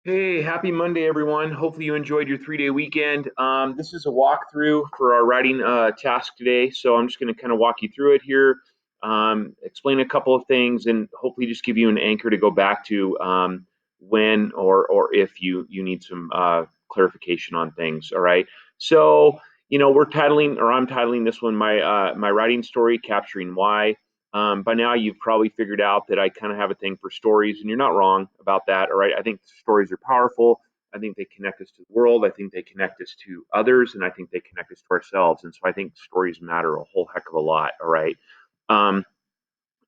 Hey, happy Monday, everyone. Hopefully you enjoyed your 3-day weekend. This is a walkthrough for our writing task today. So I'm just going to kind of walk you through it here, explain a couple of things, and hopefully just give you an anchor to go back to when or if you need some clarification on things. All right. So, we're titling, or I'm titling this one, my writing story, Capturing Why. By now, you've probably figured out that I kind of have a thing for stories, and you're not wrong about that. All right. I think stories are powerful. I think they connect us to the world. I think they connect us to others, and I think they connect us to ourselves. And so I think stories matter a whole heck of a lot. All right. Um,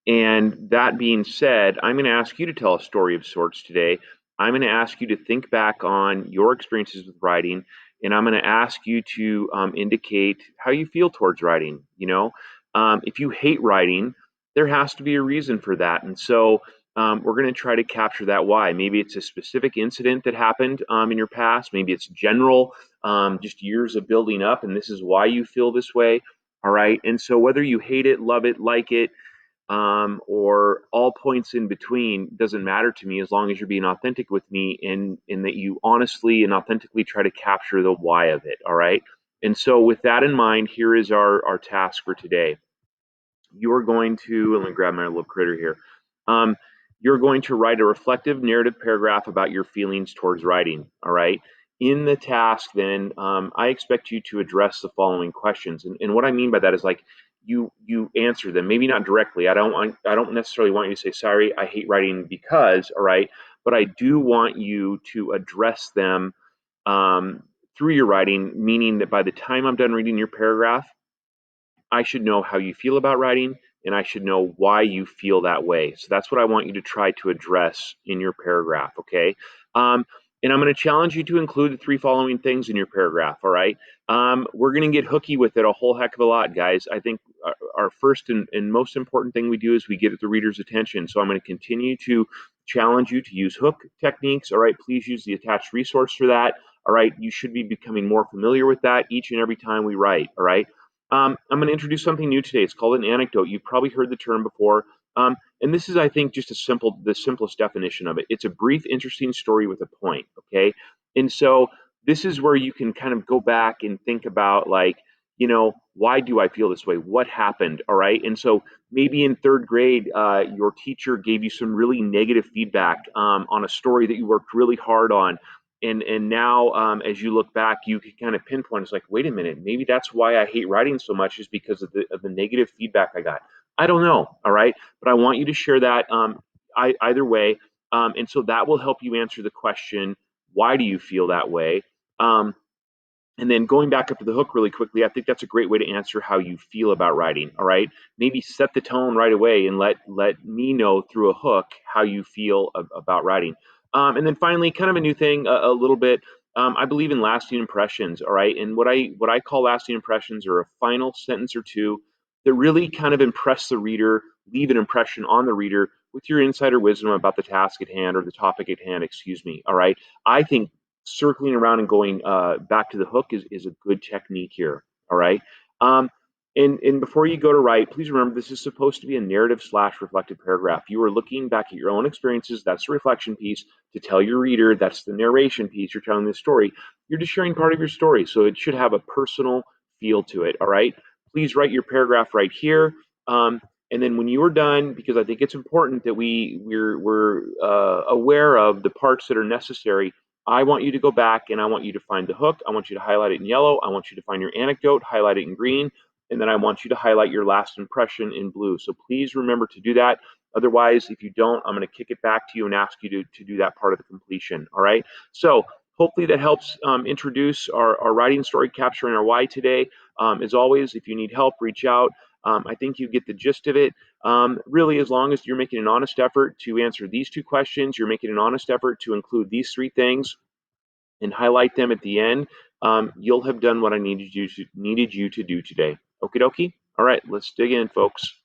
and that being said, I'm going to ask you to tell a story of sorts today. I'm going to ask you to think back on your experiences with writing, and I'm going to ask you to indicate how you feel towards writing. If you hate writing, there has to be a reason for that. And so we're going to try to capture that why. Maybe it's a specific incident that happened in your past. Maybe it's general, just years of building up, and this is why you feel this way. All right. And so whether you hate it, love it, like it, or all points in between doesn't matter to me as long as you're being authentic with me in that you honestly and authentically try to capture the why of it. All right. And so with that in mind, here is our task for today. You're going to, let me grab my little critter here. Um, you're going to write a reflective narrative paragraph about your feelings towards writing. All right. In the task, then, I expect you to address the following questions. And what I mean by that is like you answer them, maybe not directly. I don't necessarily want you to say, sorry, I hate writing because, all right, but I do want you to address them um, through your writing, meaning that by the time I'm done reading your paragraph, I should know how you feel about writing and I should know why you feel that way. So that's what I want you to try to address in your paragraph, okay? Um, and I'm going to challenge you to include the three following things in your paragraph, all right? We're going to get hooky with it a whole heck of a lot, guys. I think our first and most important thing we do is we get the reader's attention. So I'm going to continue to challenge you to use hook techniques, all right? Please use the attached resource for that, all right? You should be becoming more familiar with that each and every time we write, all right? I'm going to introduce something new today. It's called an anecdote. You've probably heard the term before. And this is, I think, just the simplest definition of it. It's a brief, interesting story with a point. Okay. And so this is where you can kind of go back and think about, like, why do I feel this way? What happened? All right. And so maybe in third grade, your teacher gave you some really negative feedback on a story that you worked really hard on, and now as you look back you can kind of pinpoint, it's like, wait a minute, maybe that's why I hate writing so much, is because of the negative feedback I got. I don't know, all right, but I want you to share that either way, and so that will help you answer the question, why do you feel that way? um, and then going back up to the hook really quickly, I think that's a great way to answer how you feel about writing. All right, maybe set the tone right away and let me know through a hook how you feel about writing. And then finally, kind of a new thing, a little bit. I believe in lasting impressions. All right, and what I call lasting impressions are a final sentence or two that really kind of impress the reader, leave an impression on the reader with your insider wisdom about the task at hand or the topic at hand. Excuse me. All right, I think circling around and going back to the hook is a good technique here. All right. Um, and before you go to write, please remember this is supposed to be a narrative slash reflective paragraph. You are looking back at your own experiences. That's the reflection piece. To tell your reader, that's the narration piece. You're telling the story. You're just sharing part of your story. So it should have a personal feel to it. All right. Please write your paragraph right here. And then when you are done, because I think it's important that we're aware of the parts that are necessary, I want you to go back and I want you to find the hook. I want you to highlight it in yellow. I want you to find your anecdote, highlight it in green, and then I want you to highlight your last impression in blue. So please remember to do that. Otherwise, if you don't, I'm going to kick it back to you and ask you to do that part of the completion. All right. So hopefully that helps introduce our writing story, capturing our why today. As always, if you need help, reach out. I think you get the gist of it. Really, as long as you're making an honest effort to answer these two questions, you're making an honest effort to include these three things and highlight them at the end, you'll have done what I needed you to do today. Okie dokie. All right, let's dig in, folks.